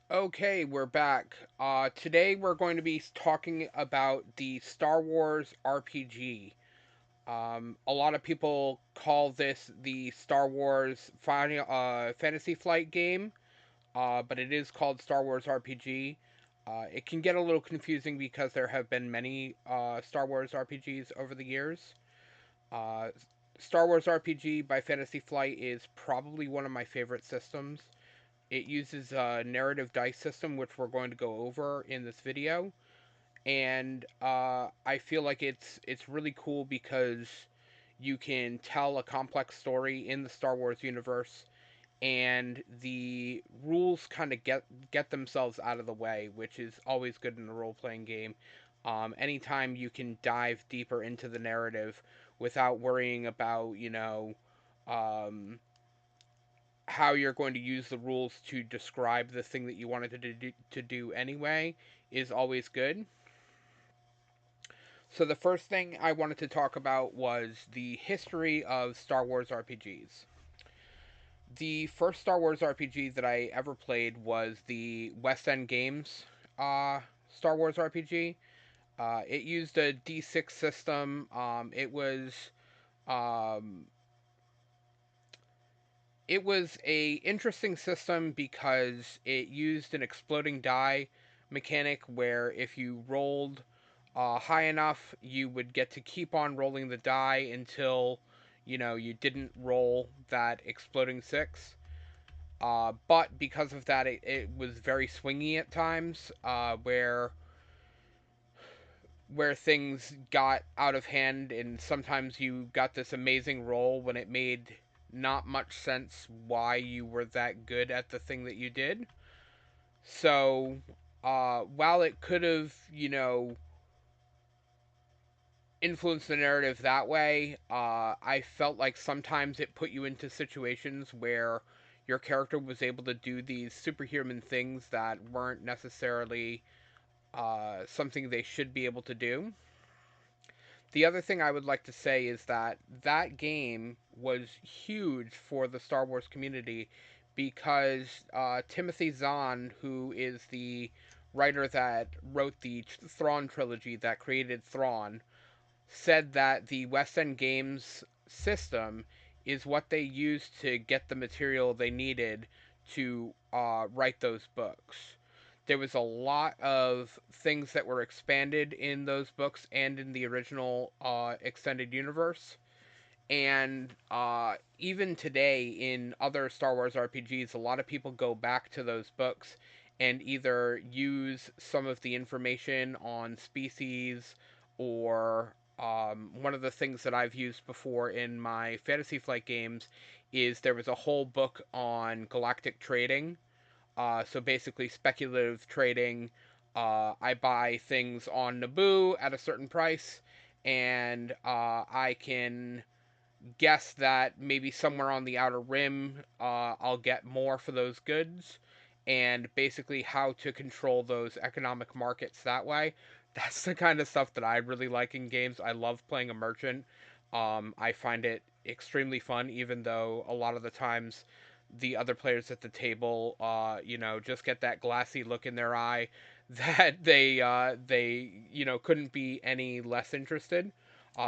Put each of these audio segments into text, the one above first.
Okay, we're back. Today we're going to be talking about the Star Wars RPG. A lot of people call this the Star Wars Fantasy Flight game, but it is called Star Wars RPG. It can get a little confusing because there have been many Star Wars RPGs over the years. Uh, Star Wars RPG by Fantasy Flight is probably one of my favorite systems. It uses a narrative dice system, which we're going to go over in this video, and I feel like it's really cool because you can tell a complex story in the Star Wars universe, and the rules kind of get themselves out of the way, which is always good in a role playing game. Anytime you can dive deeper into the narrative without worrying about um, how you're going to use the rules to describe the thing that you wanted to do anyway is always good. So the first thing I wanted to talk about was the history of Star Wars RPGs. The first Star Wars RPG that I ever played was the West End Games Star Wars RPG. It used a D6 system. Um, it was a interesting system because it used an exploding die mechanic where if you rolled high enough, you would get to keep on rolling the die until you didn't roll that exploding six. But because of that, it was very swingy at times, where things got out of hand, and sometimes you got this amazing roll when it made not much sense why you were that good at the thing that you did. So, while it could have, influenced the narrative that way, I felt like sometimes it put you into situations where your character was able to do these superhuman things that weren't necessarily something they should be able to do. The other thing I would like to say is that that game was huge for the Star Wars community because Timothy Zahn, who is the writer that wrote the Thrawn trilogy that created Thrawn, said that the West End Games system is what they used to get the material they needed to write those books. There was a lot of things that were expanded in those books and in the original extended universe. And even today, in other Star Wars RPGs, a lot of people go back to those books and either use some of the information on species or one of the things that I've used before in my Fantasy Flight games is there was a whole book on galactic trading. So basically, speculative trading. I buy things on Naboo at a certain price, and I can guess that maybe somewhere on the outer rim, I'll get more for those goods, and basically how to control those economic markets that way. That's the kind of stuff that I really like in games. I love playing a merchant. I find it extremely fun, even though a lot of the times the other players at the table, just get that glassy look in their eye that they couldn't be any less interested.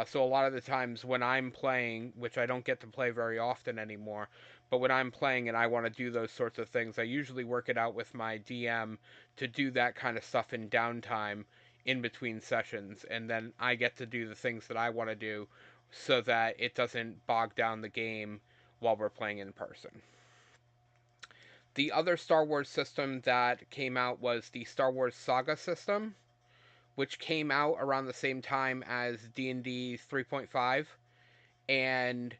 So a lot of the times when I'm playing, which I don't get to play very often anymore, but when I'm playing and I want to do those sorts of things, I usually work it out with my DM to do that kind of stuff in downtime in between sessions, and then I get to do the things that I want to do so that it doesn't bog down the game while we're playing in person. The other Star Wars system that came out was the Star Wars Saga system, which came out around the same time as D&D 3.5, and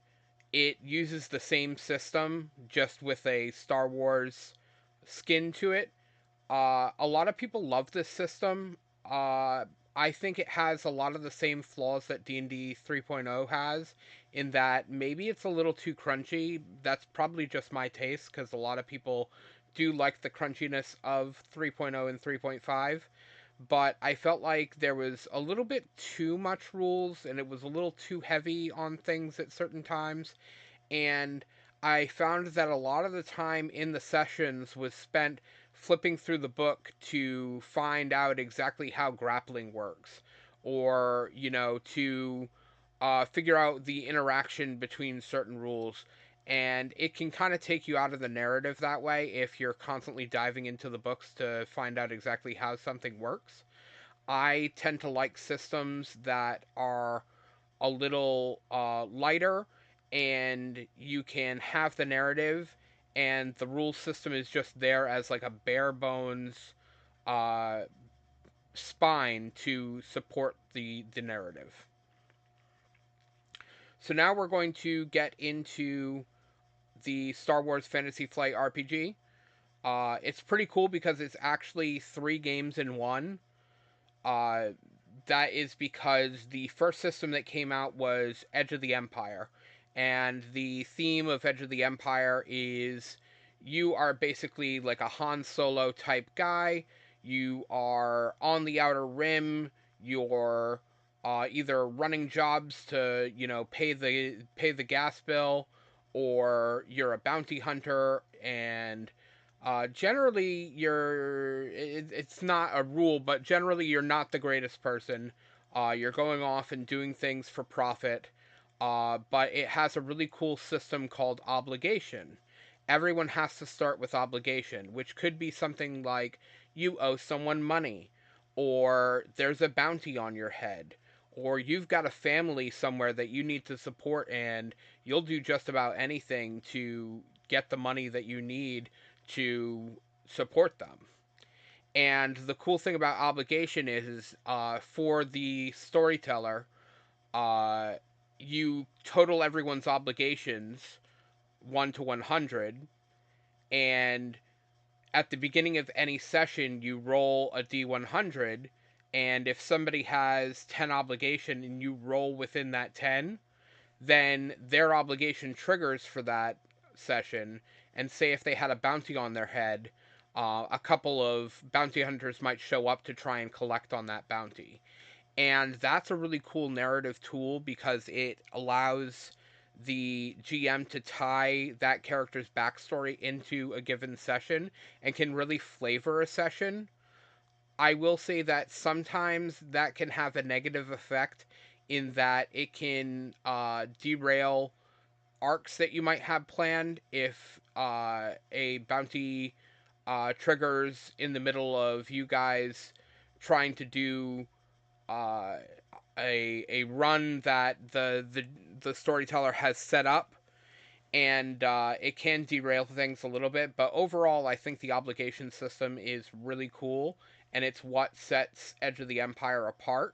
it uses the same system just with a Star Wars skin to it. A lot of people love this system. I think it has a lot of the same flaws that D&D 3.0 has, in that maybe it's a little too crunchy. That's probably just my taste because a lot of people do like the crunchiness of 3.0 and 3.5, but I felt like there was a little bit too much rules and it was a little too heavy on things at certain times. And I found that a lot of the time in the sessions was spent flipping through the book to find out exactly how grappling works, or, to figure out the interaction between certain rules. And it can kind of take you out of the narrative that way if you're constantly diving into the books to find out exactly how something works. I tend to like systems that are a little lighter, and you can have the narrative, and the rule system is just there as like a bare bones uh, spine to support the narrative. So now we're going to get into the Star Wars Fantasy Flight RPG. It's pretty cool because it's actually 3 games in one. Uh, that is because the first system that came out was Edge of the Empire. And the theme of Edge of the Empire is you are basically like a Han Solo type guy. You are on the Outer Rim. You're either running jobs to, pay the gas bill, or you're a bounty hunter, and generally, it's not a rule, but generally, you're not the greatest person. You're going off and doing things for profit. But it has a really cool system called obligation. Everyone has to start with obligation, which could be something like you owe someone money, or there's a bounty on your head, or you've got a family somewhere that you need to support, and you'll do just about anything to get the money that you need to support them. And the cool thing about obligation is, for the storyteller, uh, you total everyone's obligations 1 to 100, and at the beginning of any session, you roll a d100, and if somebody has 10 obligation and you roll within that 10, then their obligation triggers for that session. And say if they had a bounty on their head, a couple of bounty hunters might show up to try and collect on that bounty. And that's a really cool narrative tool because it allows the GM to tie that character's backstory into a given session and can really flavor a session. I will say that sometimes that can have a negative effect in that it can derail arcs that you might have planned if a bounty triggers in the middle of you guys trying to do uh, a run that the storyteller has set up, and it can derail things a little bit. But overall, I think the obligation system is really cool, and it's what sets Edge of the Empire apart.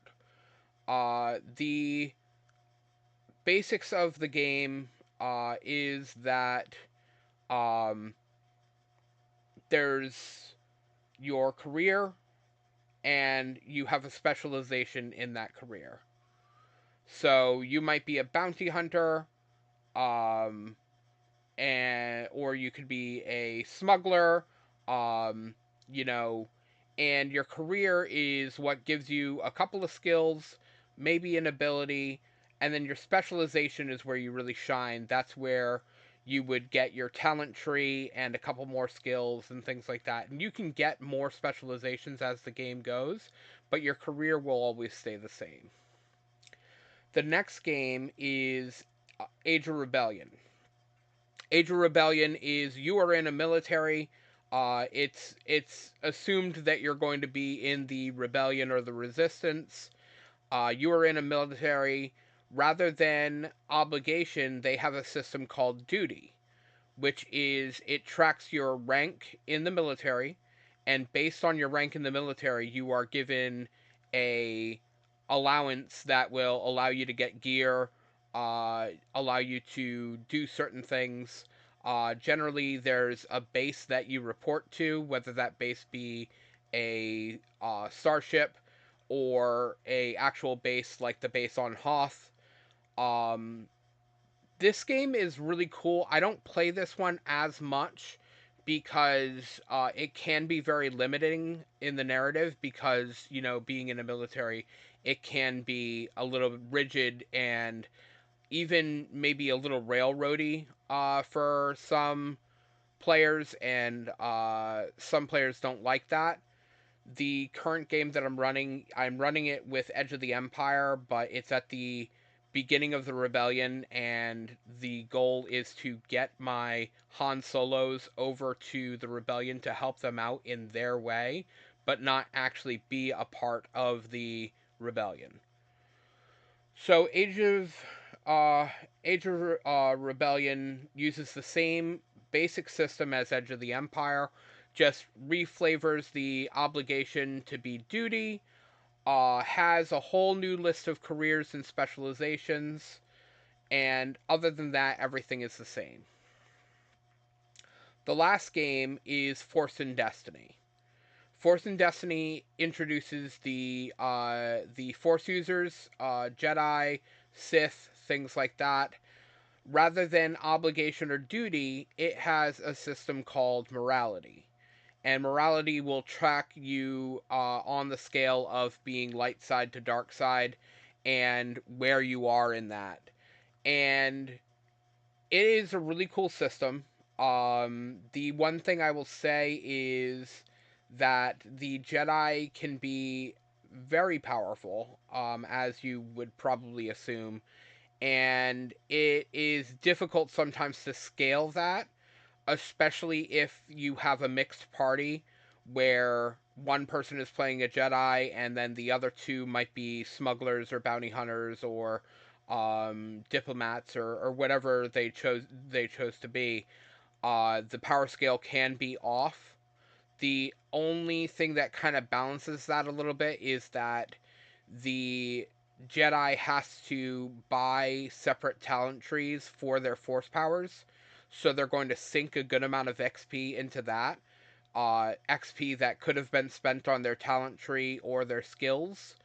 The basics of the game is that um, there's your career, and you have a specialization in that career. So you might be a bounty hunter, um, or you could be a smuggler, um, you know, and your career is what gives you a couple of skills, maybe an ability, and then your specialization is where you really shine. That's where you would get your talent tree and a couple more skills and things like that. And you can get more specializations as the game goes, but your career will always stay the same. The next game is Age of Rebellion. Age of Rebellion is you are in a military. It's assumed that you're going to be in the rebellion or the resistance. You are in a military. Rather than obligation, they have a system called duty, which is it tracks your rank in the military, and based on your rank in the military, you are given a allowance that will allow you to get gear, allow you to do certain things. Generally, there's a base that you report to, whether that base be a starship or a actual base like the base on Hoth. Um, this game is really cool. I don't play this one as much because it can be very limiting in the narrative because, being in a military, it can be a little rigid, and even maybe a little railroady for some players, and some players don't like that. The current game that I'm running it with Edge of the Empire, but it's at the beginning of the rebellion, and the goal is to get my Han Solos over to the rebellion to help them out in their way, but not actually be a part of the rebellion. So uh, Age of Rebellion uses the same basic system as Edge of the Empire, just reflavors the obligation to be duty, has a whole new list of careers and specializations, and other than that, everything is the same. The last game is Force and Destiny. Force and Destiny introduces the Force users, Jedi, Sith, things like that. Rather than obligation or duty, it has a system called morality. And morality will track you on the scale of being light side to dark side and where you are in that. And it is a really cool system. The one thing I will say is that the Jedi can be very powerful, as you would probably assume, and it is difficult sometimes to scale that, especially if you have a mixed party where one person is playing a Jedi and then the other two might be smugglers or bounty hunters or diplomats or whatever they chose to be. The power scale can be off. The only thing that kind of balances that a little bit is that the Jedi has to buy separate talent trees for their force powers. So they're going to sink a good amount of XP into that. XP that could have been spent on their talent tree or their skills.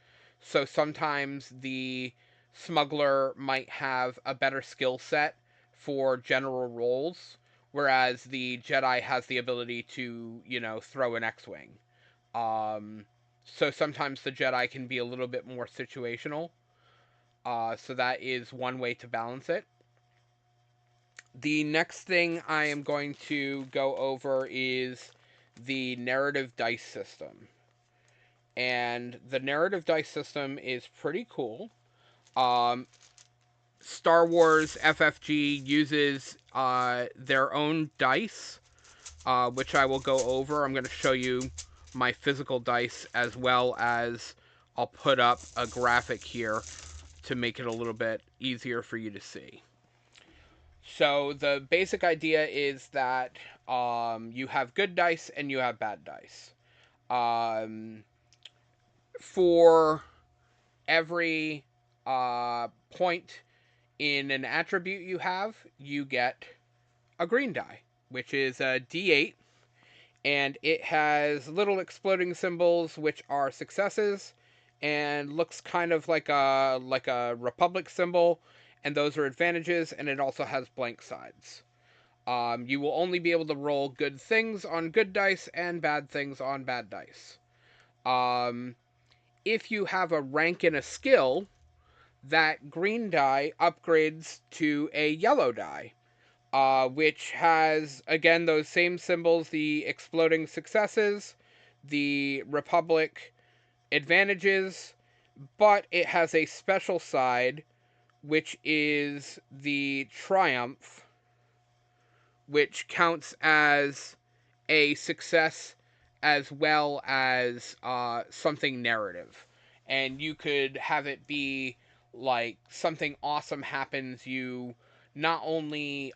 So sometimes the smuggler might have a better skill set for general roles, whereas the Jedi has the ability to, throw an X-wing. Um, so sometimes the Jedi can be a little bit more situational. So that is one way to balance it. The next thing I am going to go over is the narrative dice system. And the narrative dice system is pretty cool. Um, Star Wars FFG uses their own dice, which I will go over. I'm going to show you my physical dice as well as I'll put up a graphic here to make it a little bit easier for you to see. So the basic idea is that you have good dice and you have bad dice. Um, for every point in an attribute you get a green die, which is a D8, and it has little exploding symbols, which are successes, and looks kind of like a republic symbol, and those are advantages, and it also has blank sides. You will only be able to roll good things on good dice and bad things on bad dice. Um, if you have a rank in a skill, that green die upgrades to a yellow die, which has, again, those same symbols, the exploding successes, the Republic advantages, but it has a special side, which is the Triumph, which counts as a success as well as something narrative. And you could have it be like something awesome happens. You not only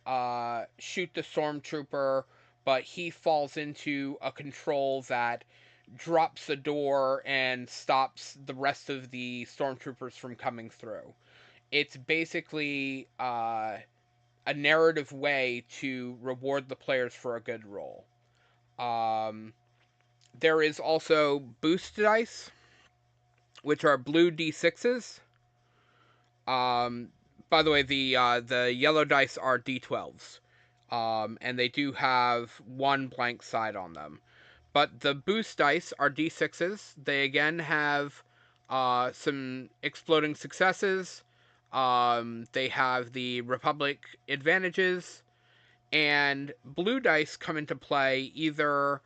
shoot the stormtrooper, but he falls into a control that drops the door and stops the rest of the stormtroopers from coming through. It's basically a narrative way to reward the players for a good roll. Um, there is also boost dice, which are blue d6s. Um, by the way, the yellow dice are d12s, and they do have one blank side on them. But the boost dice are d6s. They again have some exploding successes, They have the Republic advantages, and blue dice come into play either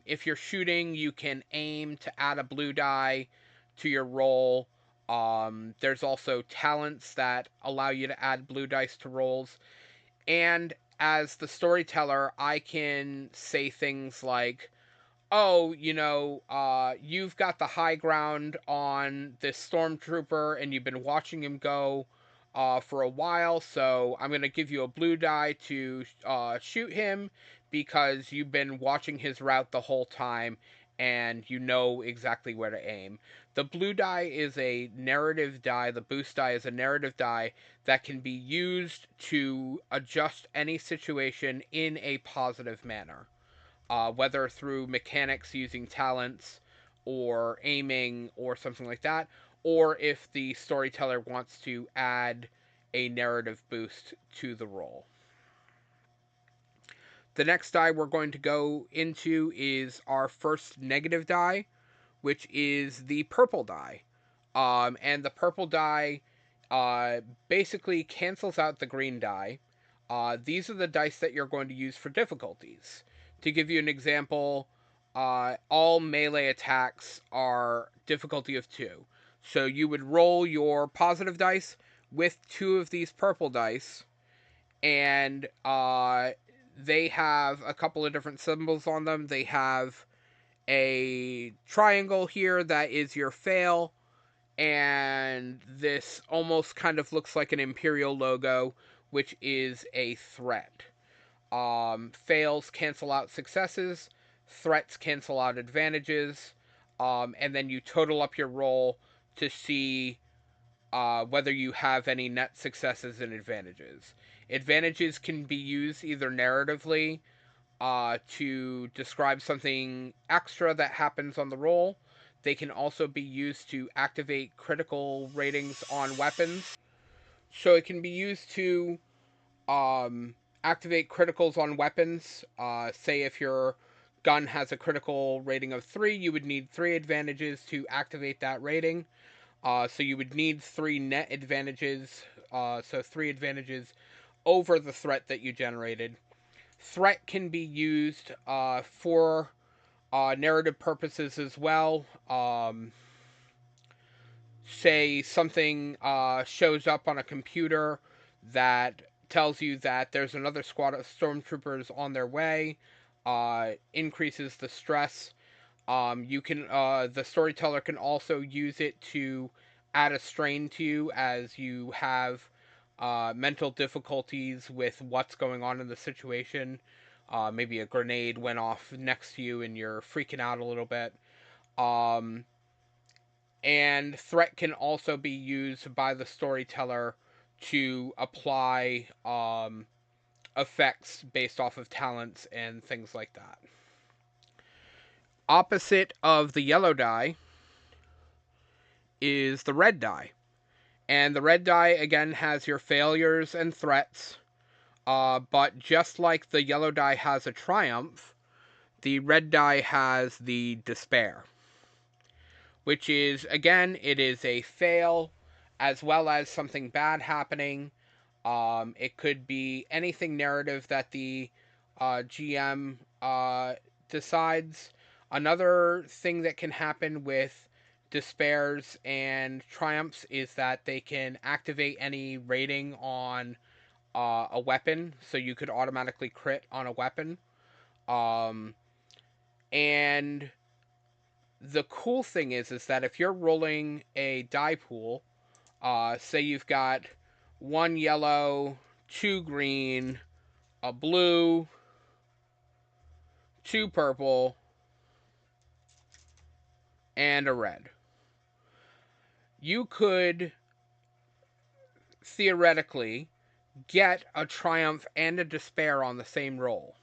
if you're shooting, you can aim to add a blue die to your roll. There's also talents that allow you to add blue dice to rolls. And as the storyteller, I can say things like, oh, you've got the high ground on this stormtrooper and you've been watching him go for a while, so I'm going to give you a blue die to shoot him because you've been watching his route the whole time and you know exactly where to aim. The blue die is a narrative die, the boost die is a narrative die that can be used to adjust any situation in a positive manner, whether through mechanics using talents or aiming or something like that, or if the storyteller wants to add a narrative boost to the roll. The next die we're going to go into is our first negative die, which is the purple die. And the purple die basically cancels out the green die. These are the dice that you're going to use for difficulties. To give you an example, all melee attacks are difficulty of 2. So you would roll your positive dice with 2 of these purple dice, and they have a couple of different symbols on them. They have a triangle here that is your fail, and this almost kind of looks like an Imperial logo, which is a threat. Fails cancel out successes, threats cancel out advantages, and then you total up your roll to see whether you have any net successes and advantages. Advantages can be used either narratively to describe something extra that happens on the roll. They can also be used to activate critical ratings on weapons. So it can be used to activate criticals on weapons. Say if your gun has a critical rating of 3, you would need 3 advantages to activate that rating. So you would need 3 net advantages, so 3 advantages over the threat that you generated. Threat can be used for narrative purposes as well. Say something shows up on a computer that tells you that there's another squad of stormtroopers on their way, increases the stress. You can the storyteller can also use it to add a strain to you as you have mental difficulties with what's going on in the situation. Maybe a grenade went off next to you and you're freaking out a little bit. And threat can also be used by the storyteller to apply effects based off of talents and things like that. Opposite of the yellow die is the red die. And the red die, again, has your failures and threats. But just like the yellow die has a triumph, the red die has the despair. Which is, again, it is a fail as well as something bad happening. It could be anything narrative that the GM decides. Another thing that can happen with despairs and triumphs is that they can activate any rating on a weapon, so you could automatically crit on a weapon. And the cool thing is that if you're rolling a die pool, say you've got 1 yellow, 2 green, a blue, 2 purple, and a red. You could theoretically get a triumph and a despair on the same roll.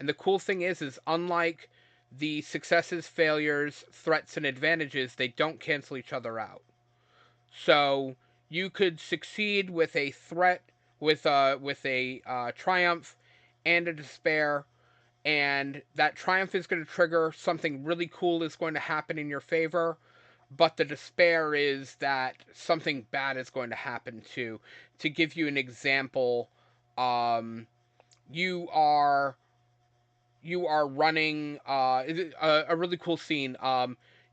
And the cool thing is unlike the successes, failures, threats, and advantages, they don't cancel each other out. So you could succeed with a threat, with a triumph and a despair, and that triumph is going to trigger something really cool is going to happen in your favor. but the despair is that something bad is going to happen too. To give you an example, um, you are you are running a really cool scene.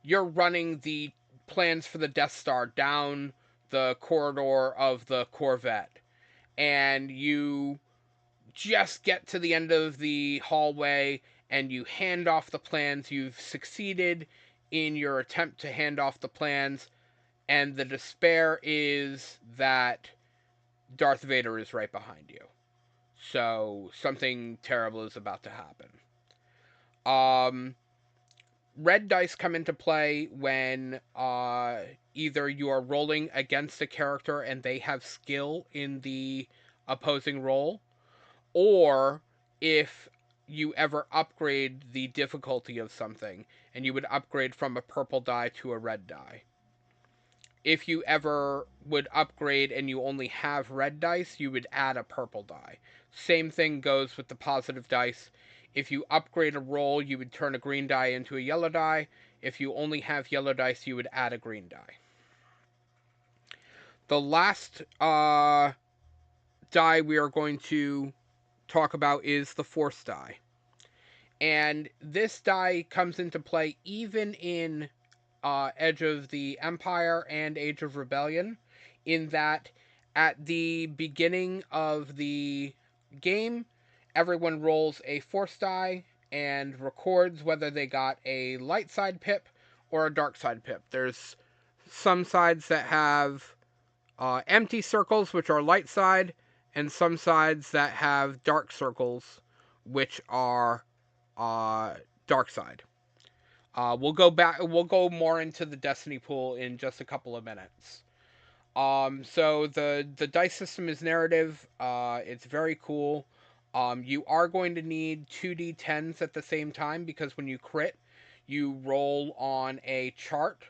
You're running the plans for the Death Star down the corridor of the Corvette, and you just get to the end of the hallway and you hand off the plans. You've succeeded in your attempt to hand off the plans, and the despair is that Darth Vader is right behind you. So something terrible is about to happen. Um, Red dice come into play when either you are rolling against a character and they have skill in the opposing roll, or if you ever upgrade the difficulty of something and you would upgrade from a purple die to a red die. If you ever would upgrade and you only have red dice, you would add a purple die. Same thing goes with the positive dice. If you upgrade a roll, you would turn a green die into a yellow die. If you only have yellow dice, you would add a green die. The last die we are going to talk about is the force die. And this die comes into play even in Edge of the Empire and Age of Rebellion, in that at the beginning of the game, everyone rolls a force die and records whether they got a light side pip or a dark side pip. There's some sides that have empty circles, which are light side, and some sides that have dark circles, which are dark side. We'll go back. We'll go more into the Destiny pool in just a couple of minutes. So the dice system is narrative. It's very cool. You are going to need 2d10s at the same time, because when you crit, you roll on a chart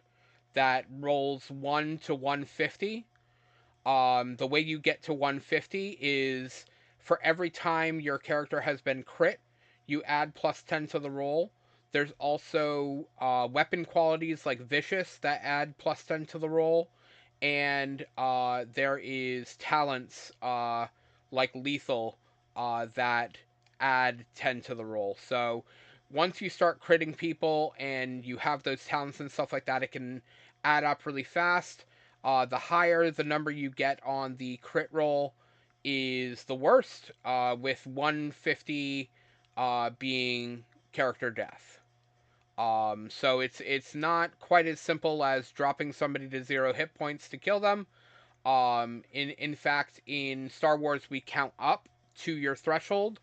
that rolls 1 to 150. The way you get to 150 is for every time your character has been crit, you add plus 10 to the roll. There's also weapon qualities like Vicious that add plus 10 to the roll. And there is talents like Lethal that add 10 to the roll. So once you start critting people and you have those talents and stuff like that, it can add up really fast. The higher the number you get on the crit roll is the worst, with 150 being character death. So it's not quite as simple as dropping somebody to 0 hit points to kill them. In fact, in Star Wars, we count up to your threshold,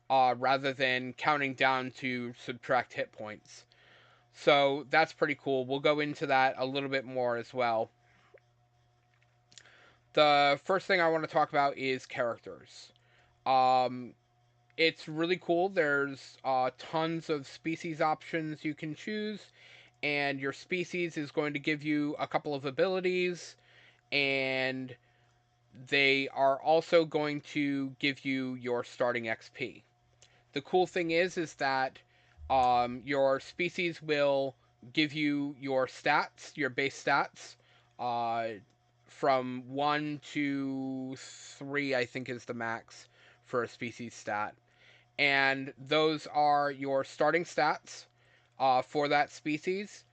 rather than counting down to subtract hit points. So that's pretty cool. We'll go into that a little bit more as well. The first thing I want to talk about is characters. Um, it's really cool. There's tons of species options you can choose, and your species is going to give you a couple of abilities, and they are also going to give you your starting XP. The cool thing is that your species will give you your stats, your base stats, uh, from 1 to 3, I think is the max for a species stat. And those are your starting stats for that species.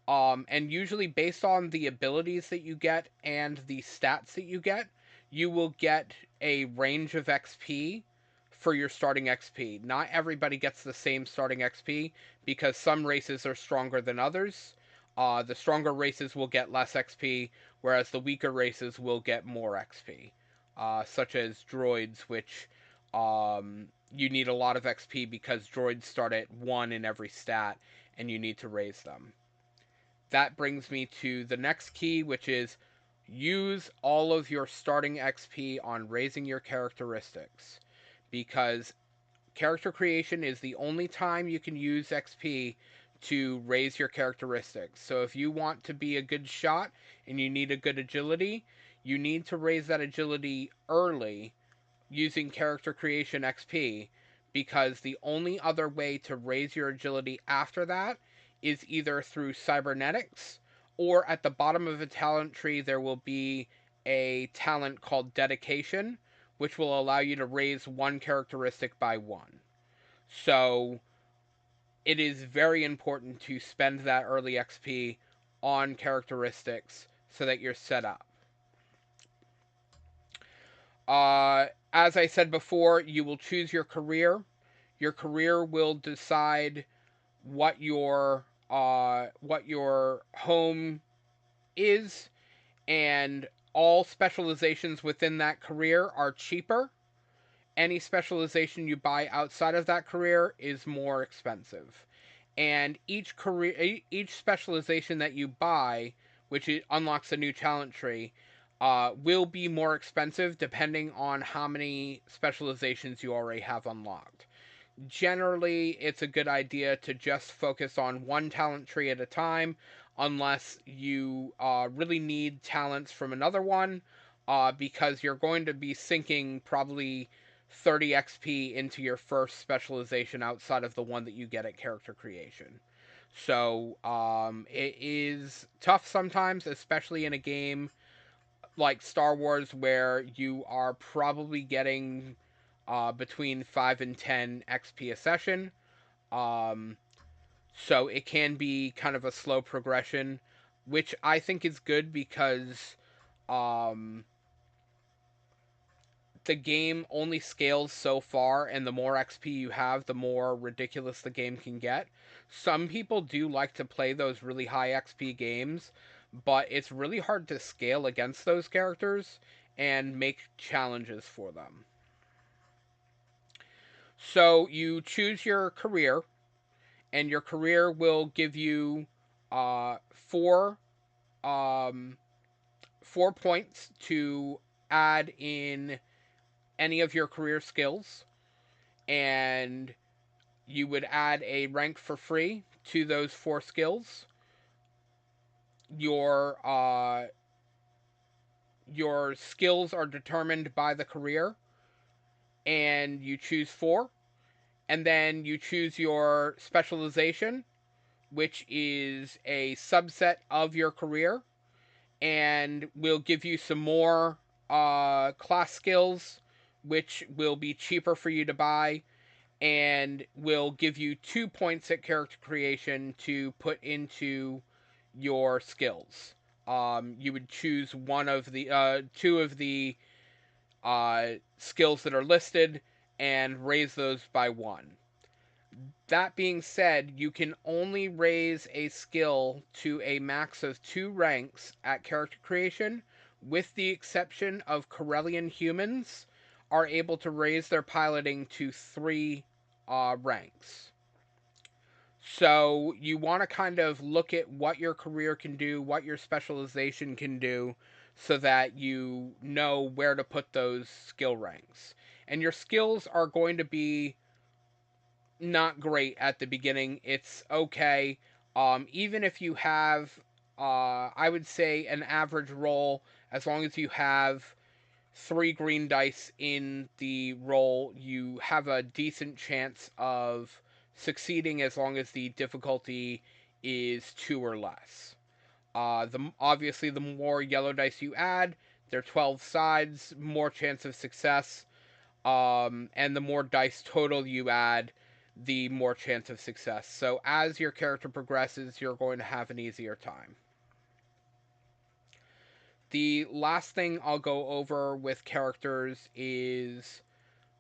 And usually, based on the abilities that you get and the stats that you get, you will get a range of XP for your starting XP. Not everybody gets the same starting XP, because some races are stronger than others. The stronger races will get less XP, whereas the weaker races will get more XP, such as droids, which you need a lot of XP because droids start at 1 in every stat, and you need to raise them. That brings me to the next key, which is use all of your starting XP on raising your characteristics, because character creation is the only time you can use XP to raise your characteristics. So if you want to be a good shot and you need a good agility, you need to raise that agility early using character creation XP, because the only other way to raise your agility after that is either through cybernetics or at the bottom of a talent tree, there will be a talent called dedication, which will allow you to raise one characteristic by one. So it is very important to spend that early XP on characteristics so that you're set up. As I said before, you will choose your career. Your career will decide what your home is, and all specializations within that career are cheaper. Any specialization you buy outside of that career is more expensive. And each specialization that you buy, which unlocks a new talent tree, will be more expensive depending on how many specializations you already have unlocked. Generally, it's a good idea to just focus on one talent tree at a time, unless you really need talents from another one, because you're going to be sinking probably 30 XP into your first specialization outside of the one that you get at character creation. So it is tough sometimes, especially in a game like Star Wars, where you are probably getting between 5 and 10 XP a session. Um, so it can be kind of a slow progression, which I think is good because um, the game only scales so far, and the more XP you have, the more ridiculous the game can get. Some people do like to play those really high XP games, but it's really hard to scale against those characters and make challenges for them. So you choose your career, and your career will give you uh, four um, 4 points to add in any of your career skills, and you would add a rank for free to those four skills. Your your skills are determined by the career, and you choose four, and then you choose your specialization, which is a subset of your career, and will give you some more class skills, which will be cheaper for you to buy, and will give you 2 points at character creation to put into your skills. You would choose one of the two of the skills that are listed and raise those by one. That being said, you can only raise a skill to a max of 2 ranks at character creation, with the exception of Corellian humans are able to raise their piloting to 3 ranks. So you want to kind of look at what your career can do, what your specialization can do, so that you know where to put those skill ranks. And your skills are going to be not great at the beginning. It's okay. Even if you have, I would say, an average roll, as long as you have 3 green dice in the roll, you have a decent chance of succeeding as long as the difficulty is 2 or less. Obviously, the more yellow dice you add, there are 12 sides, more chance of success, and the more dice total you add, the more chance of success. So as your character progresses, you're going to have an easier time. The last thing I'll go over with characters is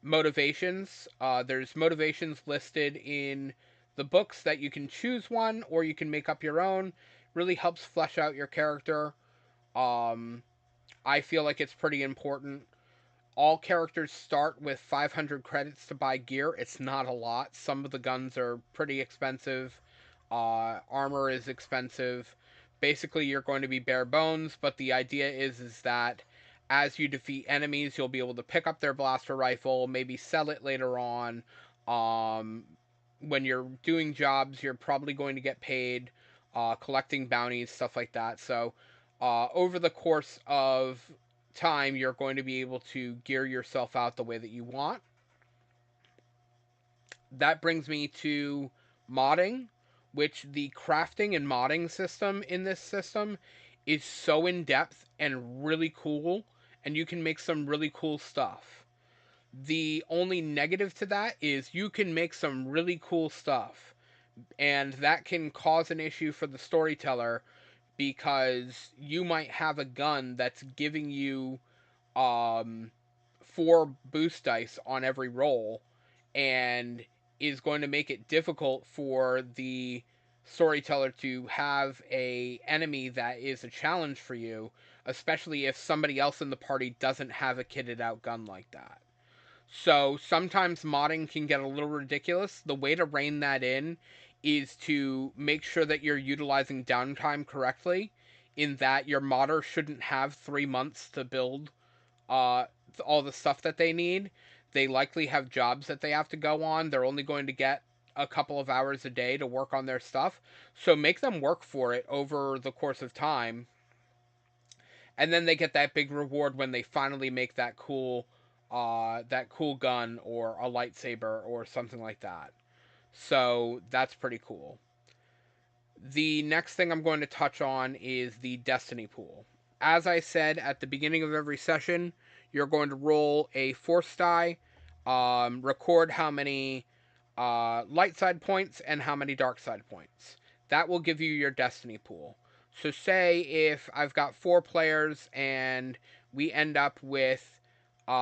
motivations. There's motivations listed in the books that you can choose one or you can make up your own. Really helps flesh out your character. Um, I feel like it's pretty important. All characters start with 500 credits to buy gear. It's not a lot. Some of the guns are pretty expensive. Armor is expensive. Basically, you're going to be bare bones, but the idea is that as you defeat enemies, you'll be able to pick up their blaster rifle, maybe sell it later on. Um, when you're doing jobs, you're probably going to get paid, collecting bounties, stuff like that. So, over the course of time, you're going to be able to gear yourself out the way that you want. That brings me to modding, which the crafting and modding system in this system is so in depth and really cool, and you can make some really cool stuff. The only negative to that is you can make some really cool stuff, and that can cause an issue for the storyteller because you might have a gun that's giving you um, 4 boost dice on every roll, and is going to make it difficult for the storyteller to have a enemy that is a challenge for you, especially if somebody else in the party doesn't have a kitted out gun like that. So sometimes modding can get a little ridiculous. The way to rein that in is to make sure that you're utilizing downtime correctly, in that your modder shouldn't have 3 months to build uh, all the stuff that they need. They likely have jobs that they have to go on. They're only going to get a couple of hours a day to work on their stuff. So make them work for it over the course of time. And then they get that big reward when they finally make that cool gun or a lightsaber or something like that. So that's pretty cool. The next thing I'm going to touch on is the Destiny pool. As I said at the beginning of every session, you're going to roll a force die, record how many light side points and how many dark side points. That will give you your Destiny pool. So, say if I've got 4 players and we end up with 2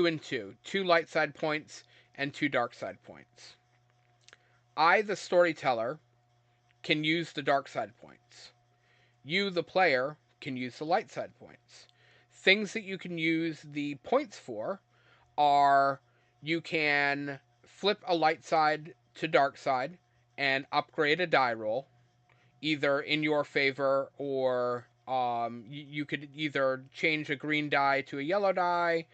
and 2, 2 light side points and 2 dark side points. I, the storyteller, can use the dark side points. You, the player, can use the light side points. Things that you can use the points for are you can flip a light side to dark side and upgrade a die roll, either in your favor or you could either change a green die to a yellow die,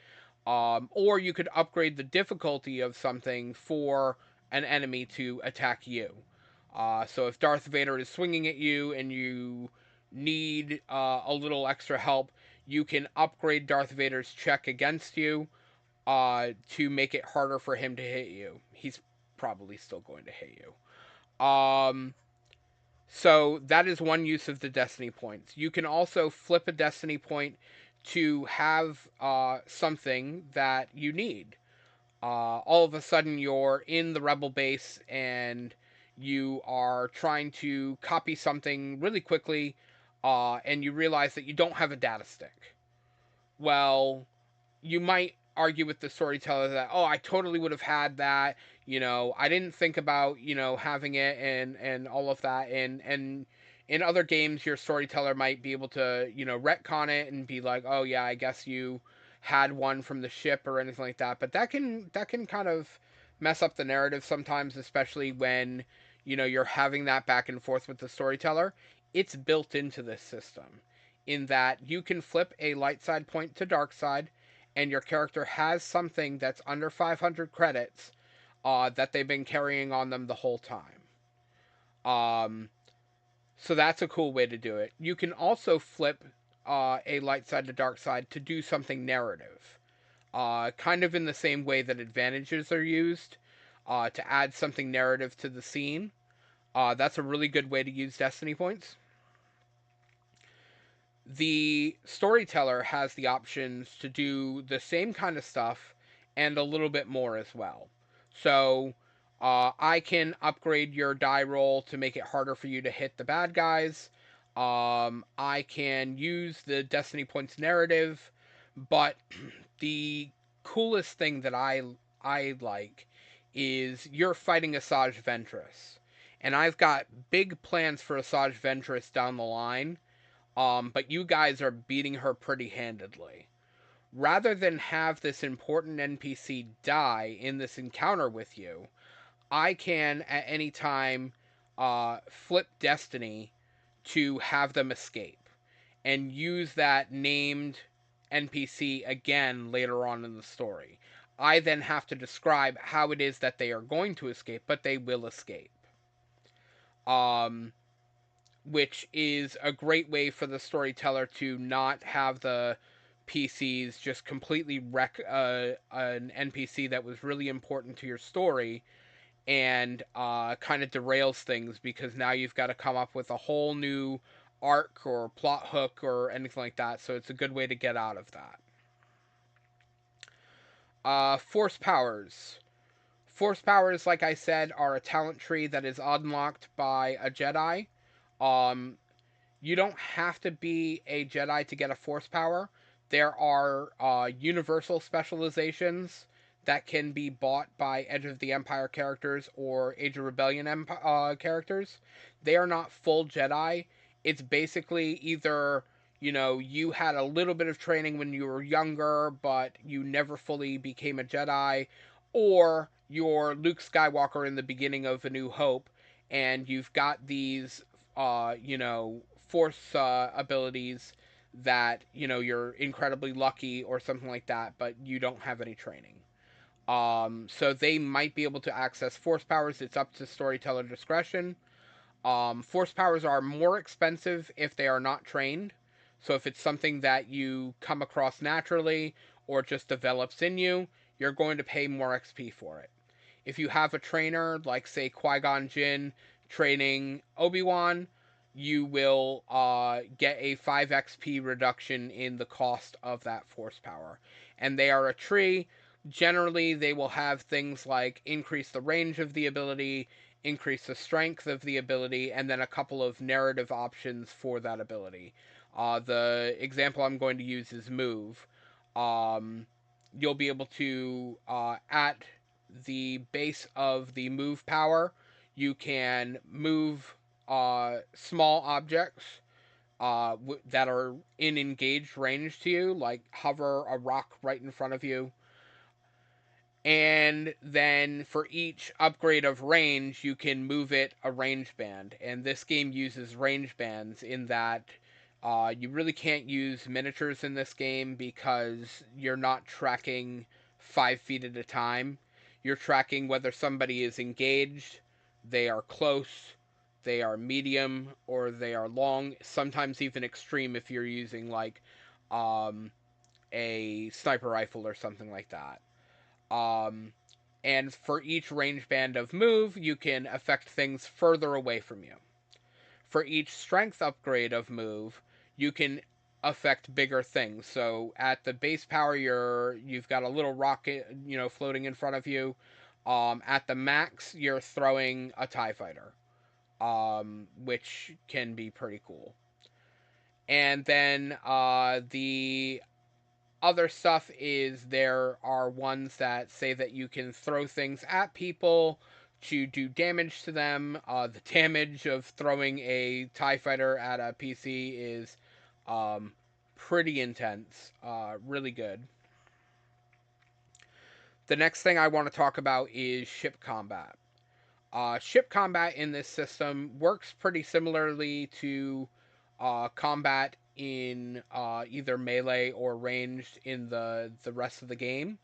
or you could upgrade the difficulty of something for an enemy to attack you. So if Darth Vader is swinging at you and you need a little extra help, you can upgrade Darth Vader's check against you to make it harder for him to hit you. He's probably still going to hit you. So that is one use of the Destiny points. You can also flip a Destiny point to have something that you need. All of a sudden, you're in the Rebel base and you are trying to copy something really quickly, and you realize that you don't have a data stick. Well, you might argue with the storyteller that, oh, I totally would have had that, I didn't think about, having it and all of that. And in other games your storyteller might be able to, retcon it and be like, oh yeah, I guess you had one from the ship or anything like that. But that can kind of mess up the narrative sometimes, especially when, you're having that back and forth with the storyteller. It's built into this system in that you can flip a light side point to dark side, and your character has something that's under 500 credits that they've been carrying on them the whole time. Um, so that's a cool way to do it. You can also flip a light side to dark side to do something narrative, kind of in the same way that advantages are used to add something narrative to the scene. That's a really good way to use Destiny points. The storyteller has the options to do the same kind of stuff and a little bit more as well. So I can upgrade your die roll to make it harder for you to hit the bad guys. I can use the Destiny points narrative, but the coolest thing that I like is you're fighting Asajj Ventress, and I've got big plans for Asajj Ventress down the line. But you guys are beating her pretty handedly. Rather than have this important NPC die in this encounter with you, I can at any time flip Destiny to have them escape and use that named NPC again later on in the story. I then have to describe how it is that they are going to escape, but they will escape. Um, which is a great way for the storyteller to not have the PCs just completely wreck an NPC that was really important to your story, and kind of derails things because now you've got to come up with a whole new arc or plot hook or anything like that. So it's a good way to get out of that. Force powers. Force powers, like I said, are a talent tree that is unlocked by a Jedi. Um, you don't have to be a Jedi to get a Force power. There are universal specializations that can be bought by Edge of the Empire characters or Age of Rebellion characters. They are not full Jedi. It's basically either, you had a little bit of training when you were younger, but you never fully became a Jedi, or you're Luke Skywalker in the beginning of A New Hope, and you've got these force abilities that you're incredibly lucky or something like that, but you don't have any training. So they might be able to access force powers. It's up to storyteller discretion. Force powers are more expensive if they are not trained. So if it's something that you come across naturally or just develops in you, you're going to pay more XP for it. If you have a trainer, like say Qui-Gon Jinn training Obi-Wan, you will get a 5 XP reduction in the cost of that force power. And they are a tree. Generally, they will have things like increase the range of the ability, increase the strength of the ability, and then a couple of narrative options for that ability. The example I'm going to use is move. Um, you'll be able to, at the base of the move power, you can move small objects that are in engaged range to you, like hover a rock right in front of you. And then for each upgrade of range, you can move it a range band. And this game uses range bands in that you really can't use miniatures in this game because you're not tracking 5 feet at a time. You're tracking whether somebody is engaged, they are close, they are medium, or they are long, sometimes even extreme if you're using like um, a sniper rifle or something like that. Um, and for each range band of move, you can affect things further away from you. For each strength upgrade of move, you can affect bigger things. So at the base power, you've got a little rocket, floating in front of you. At the max, you're throwing a TIE fighter, which can be pretty cool. And then the other stuff is there are ones that say that you can throw things at people to do damage to them. The damage of throwing a TIE fighter at a PC is um, pretty intense, really good. The next thing I want to talk about is ship combat. Ship combat in this system works pretty similarly to combat in either melee or ranged in the rest of the game.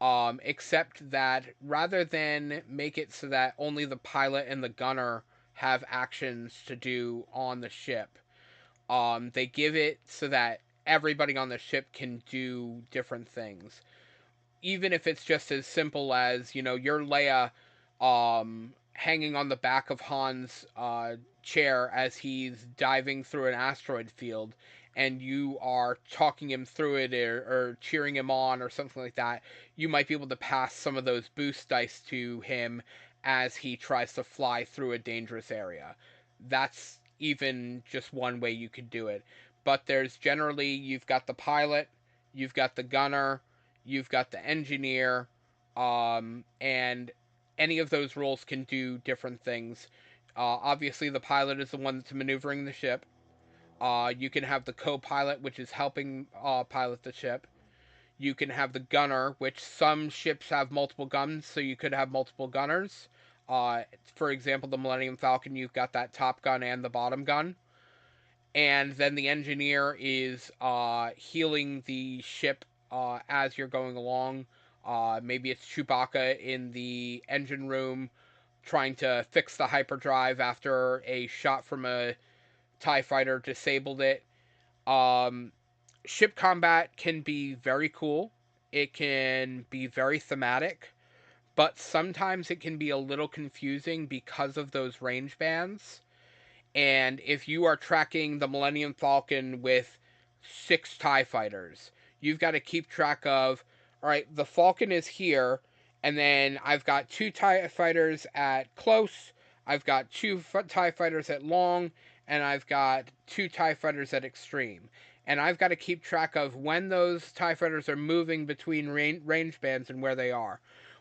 Except that rather than make it so that only the pilot and the gunner have actions to do on the ship, they give it so that everybody on the ship can do different things, even if it's just as simple as you're Leia, hanging on the back of Han's chair as he's diving through an asteroid field, and you are talking him through it, or cheering him on or something like that. You might be able to pass some of those boost dice to him as he tries to fly through a dangerous area. That's even just one way you could do it. But there's generally, you've got the pilot, you've got the gunner, you've got the engineer, and any of those roles can do different things. Obviously, the pilot is the one that's maneuvering the ship. You can have the co-pilot, which is helping pilot the ship. You can have the gunner, which some ships have multiple guns, so you could have multiple gunners. For example, the Millennium Falcon, you've got that top gun and the bottom gun. And then the engineer is healing the ship as you're going along. Maybe it's Chewbacca in the engine room trying to fix the hyperdrive after a shot from a TIE fighter disabled it. Um, Ship combat can be very cool. It can be very thematic, but sometimes it can be a little confusing because of those range bands. And if you are tracking the Millennium Falcon with 6 TIE fighters, you've got to keep track of, all right, the Falcon is here, and then I've got 2 TIE fighters at close, I've got 2 TIE fighters at long, and I've got 2 TIE fighters at extreme. And I've got to keep track of when those TIE fighters are moving between range bands and where they are.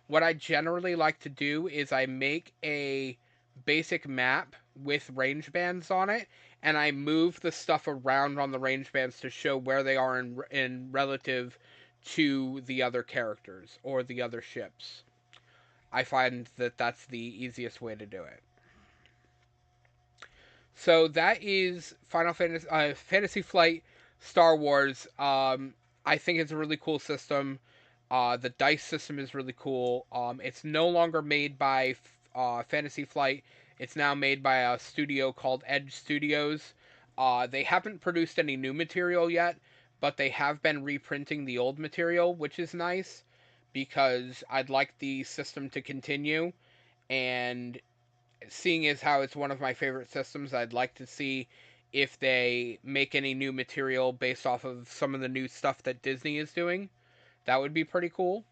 What I generally like to do is I make a basic map with range bands on it, and I move the stuff around on the range bands to show where they are in relative to the other characters or the other ships. I find that that's the easiest way to do it. So that is Fantasy Flight Star Wars. I think it's a really cool system. The dice system is really cool. It's no longer made by Fantasy Flight. It's now made by a studio called Edge Studios. They haven't produced any new material yet, but they have been reprinting the old material, which is nice because I'd like the system to continue. And seeing as how it's one of my favorite systems, I'd like to see if they make any new material based off of some of the new stuff that Disney is doing. That would be pretty cool.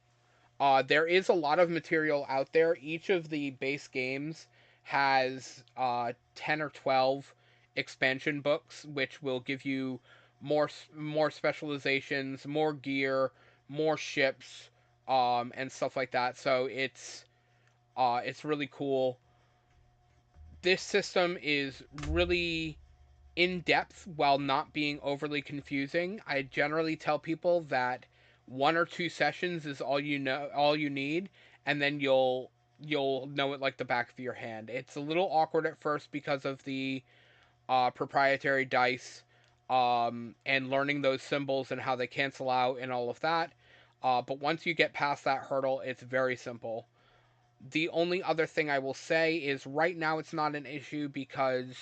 There is a lot of material out there. Each of the base games has 10 or 12 expansion books, which will give you more specializations, more gear, more ships, and stuff like that. So it's really cool. This system is really in depth while not being overly confusing. I generally tell people that 1 or 2 sessions is all you need, and then you'll know it like the back of your hand. It's a little awkward at first because of the proprietary dice, and learning those symbols and how they cancel out and all of that. But once you get past that hurdle, it's very simple. The only other thing I will say is right now it's not an issue because,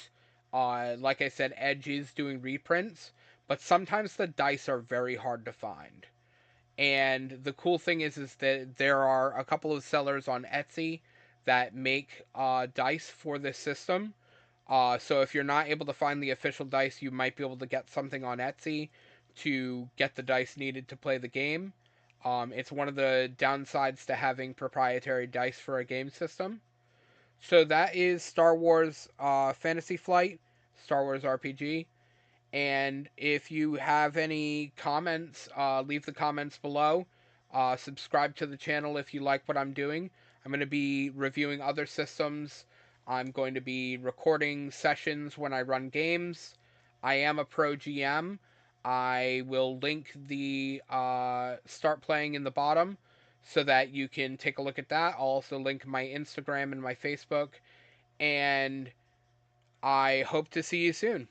like I said, Edge is doing reprints, but sometimes the dice are very hard to find. And the cool thing is that there are a couple of sellers on Etsy that make dice for this system. So if you're not able to find the official dice, you might be able to get something on Etsy to get the dice needed to play the game. It's one of the downsides to having proprietary dice for a game system. So that is Star Wars Fantasy Flight, Star Wars RPG. And if you have any comments, leave the comments below. Subscribe to the channel if you like what I'm doing. I'm going to be reviewing other systems. I'm going to be recording sessions when I run games. I am a pro GM. I will link the start playing in the bottom so that you can take a look at that. I'll also link my Instagram and my Facebook. And I hope to see you soon.